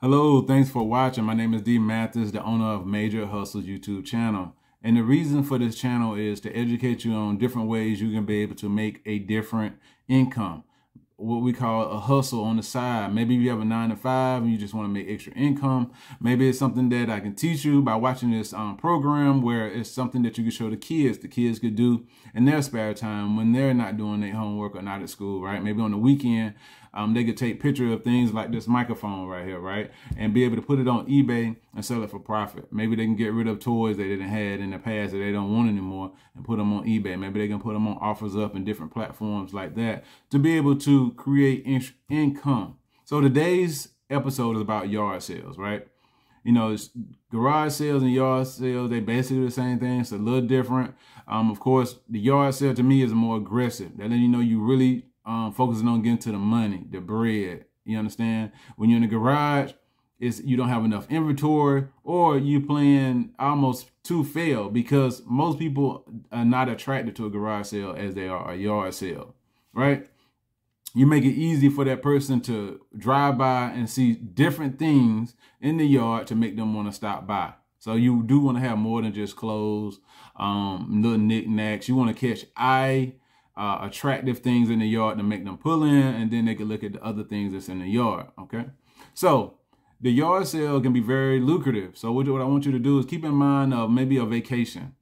Hello, thanks for watching. My name is D Mathis, the owner of Major Hustles YouTube channel. And the reason for this channel is to educate you on different ways you can be able to make a different income. What we call a hustle on the side. Maybe you have a 9-to-5 and you just want to make extra income. Maybe it's something that I can teach you by watching this program where it's something that you can show the kids. The kids could do in their spare time when they're not doing their homework or not at school, right? Maybe on the weekend, they could take pictures of things like this microphone right here, right? And be able to put it on eBay and sell it for profit. Maybe they can get rid of toys they didn't have in the past that they don't want anymore and put them on eBay. Maybe they can put them on OffersUp and different platforms like that to be able to create income. So today's episode is about yard sales, right? You know, it's garage sales and yard sales, they basically the same thing. It's a little different. Of course, the yard sale to me is more aggressive. That letting you know you really focusing on getting to the money, the bread. You understand? When you're in the garage, you don't have enough inventory, or you playing almost to fail, because most people are not attracted to a garage sale as they are a yard sale, right? You make it easy for that person to drive by and see different things in the yard to make them want to stop by. So you do want to have more than just clothes, little knickknacks. You want to catch attractive things in the yard to make them pull in, and then they can look at the other things that's in the yard. Okay, so the yard sale can be very lucrative. So what I want you to do is keep in mind maybe a vacation.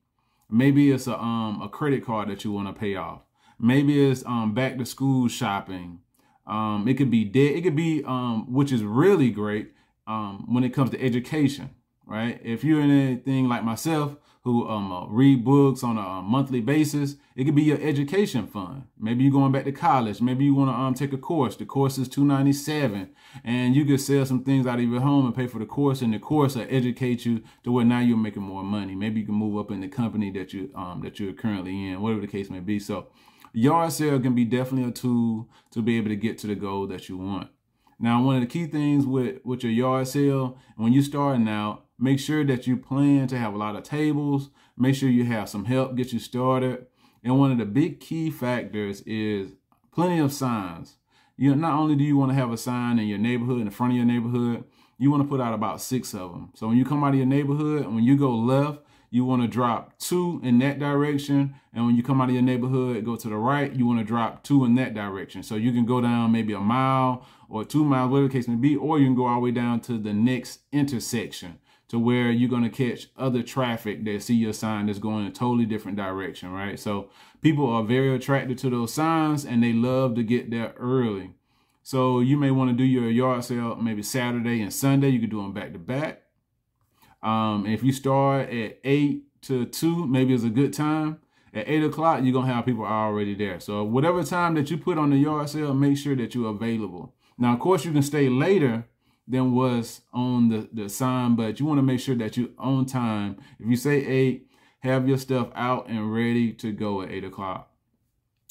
Maybe it's a credit card that you want to pay off. Maybe it's back to school shopping. It could be debt. It could be which is really great when it comes to education, right? If you're in anything like myself, who read books on a monthly basis, it could be your education fund. Maybe you're going back to college. Maybe you want to take a course. The course is $297, and you could sell some things out of your home and pay for the course, and the course will educate you to where now you're making more money. Maybe you can move up in the company that you're currently in, whatever the case may be. So yard sale can be definitely a tool to be able to get to the goal that you want. Now, one of the key things with your yard sale, when you're starting out, make sure that you plan to have a lot of tables. Make sure you have some help get you started. And one of the big key factors is plenty of signs. Not only do you want to have a sign in your neighborhood, in the front of your neighborhood, you want to put out about 6 of them. So when you come out of your neighborhood, when you go left, you want to drop 2 in that direction. And when you come out of your neighborhood, go to the right, you want to drop 2 in that direction. So you can go down maybe a mile or 2 miles, whatever the case may be, or you can go all the way down to the next intersection to where you're going to catch other traffic that see your sign that's going in a totally different direction, right? So people are very attracted to those signs, and they love to get there early. So you may want to do your yard sale maybe Saturday and Sunday. You can do them back to back. If you start at 8 to 2, maybe it's a good time. At 8 o'clock, you're going to have people already there. So whatever time that you put on the yard sale, make sure that you're available. Now, of course, you can stay later than what's on the sign, but you want to make sure that you're on time. If you say 8, have your stuff out and ready to go at 8 o'clock.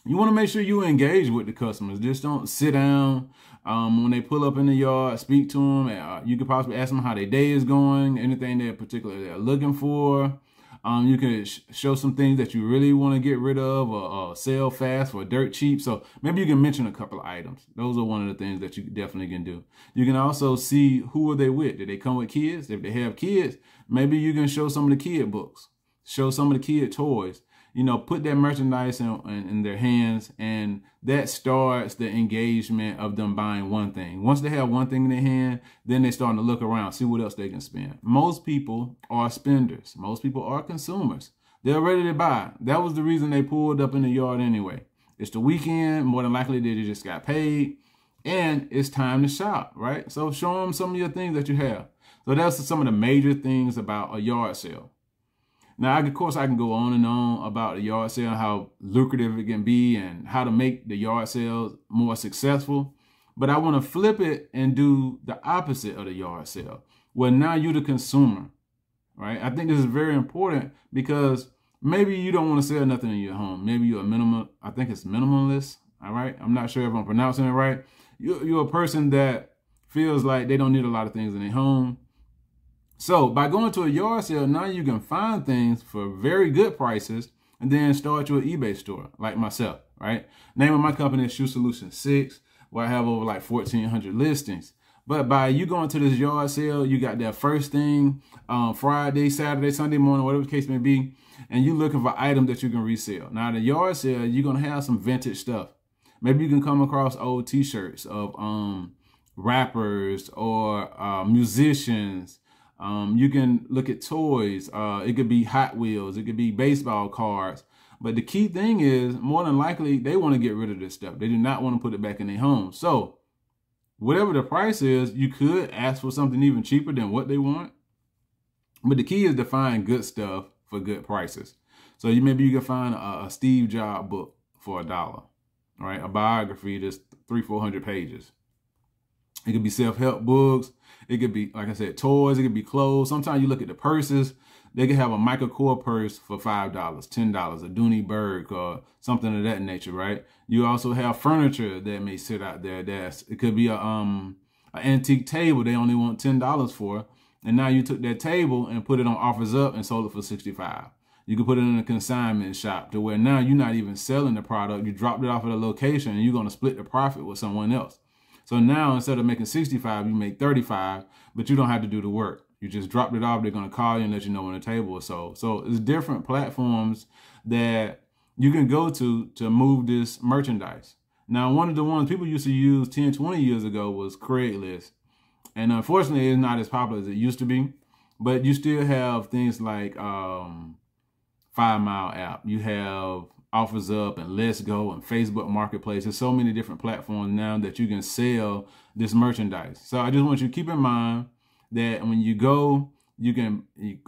You want to make sure you engage with the customers. Just don't sit down when they pull up in the yard, speak to them. You could possibly ask them how their day is going, anything they're particularly looking for. You can show some things that you really want to get rid of or sell fast for dirt cheap. So maybe you can mention a couple of items. Those are one of the things that you definitely can do. You can also see who are they with. Did they come with kids? If they have kids, maybe you can show some of the kid books, show some of the kid toys. Put that merchandise in their hands, and that starts the engagement of them buying one thing. Once they have one thing in their hand, then they're starting to look around, see what else they can spend. Most people are spenders. Most people are consumers. They're ready to buy. That was the reason they pulled up in the yard anyway. It's the weekend. More than likely, they just got paid, and it's time to shop, right? So show them some of your things that you have. So that's some of the major things about a yard sale. Now, of course, I can go on and on about the yard sale, how lucrative it can be, and how to make the yard sales more successful. But I want to flip it and do the opposite of the yard sale. Well, now you're the consumer, right? I think this is very important, because maybe you don't want to sell nothing in your home. Maybe you're I think it's minimalist, all right? I'm not sure if I'm pronouncing it right. You're a person that feels like they don't need a lot of things in their home. So by going to a yard sale, now you can find things for very good prices and then start your eBay store like myself, right? Name of my company is Shoe Solution 6, where I have over like 1,400 listings. But by you going to this yard sale, you got that first thing, Friday, Saturday, Sunday morning, whatever the case may be, and you're looking for items that you can resell. Now, the yard sale, you're going to have some vintage stuff. Maybe you can come across old t-shirts of rappers or musicians. You can look at toys. It could be Hot Wheels. It could be baseball cards. But the key thing is, more than likely, they want to get rid of this stuff. They do not want to put it back in their home. So whatever the price is, you could ask for something even cheaper than what they want. But the key is to find good stuff for good prices. So maybe you can find a Steve Jobs book for $1, right? A biography that's 300-400 pages. It could be self-help books. It could be, like I said, toys. It could be clothes. Sometimes you look at the purses. They could have a Michael Kors purse for $5, $10, a Dooney Burke or something of that nature, right? You also have furniture that may sit out there. It could be an antique table they only want $10 for. And now you took that table and put it on OffersUp and sold it for $65. You could put it in a consignment shop to where now you're not even selling the product. You dropped it off at a location and you're going to split the profit with someone else. So now instead of making $65, you make $35, but you don't have to do the work. You just dropped it off. They're going to call you and let you know when the table is sold. So it's different platforms that you can go to move this merchandise. Now, one of the ones people used to use 10, 20 years ago was Craigslist. And unfortunately, it's not as popular as it used to be. But you still have things like 5 Mile app. You have OffersUp and Let's Go and Facebook Marketplace. There's so many different platforms now that you can sell this merchandise. So I just want you to keep in mind that when you go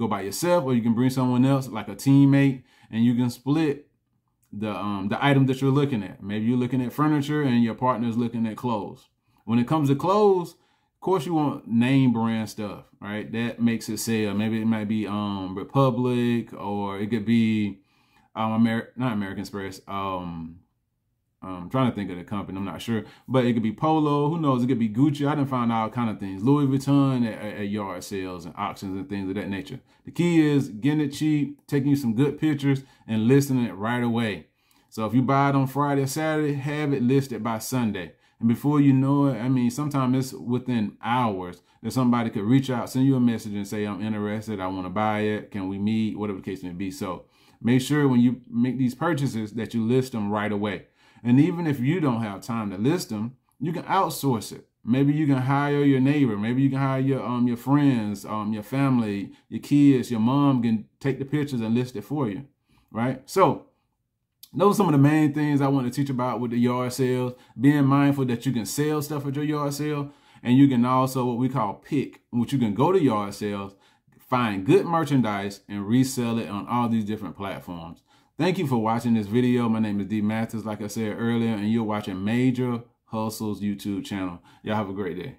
by yourself or you can bring someone else like a teammate and you can split the item that you're looking at. Maybe you're looking at furniture and your partner's looking at clothes. When it comes to clothes, of course you want name brand stuff, right? That makes it sell. Maybe it might be Republic, or it could be not American Express. I'm trying to think of the company. I'm not sure. But it could be Polo. Who knows? It could be Gucci. I done found all kind of things. Louis Vuitton at yard sales and auctions and things of that nature. The key is getting it cheap, taking you some good pictures, and listing it right away. So if you buy it on Friday or Saturday, have it listed by Sunday. And before you know it, I mean, sometimes it's within hours that somebody could reach out, send you a message and say, I'm interested. I want to buy it. Can we meet? Whatever the case may be. So make sure when you make these purchases that you list them right away. And even if you don't have time to list them, you can outsource it. Maybe you can hire your neighbor. Maybe you can hire your friends, your family, your kids, your mom can take the pictures and list it for you, right? So those are some of the main things I want to teach about with the yard sales. Being mindful that you can sell stuff at your yard sale, and you can also what we call pick, which you can go to yard sales, find good merchandise, and resell it on all these different platforms. Thank you for watching this video. My name is D Mathis, like I said earlier, and you're watching Major Hustles YouTube channel. Y'all have a great day.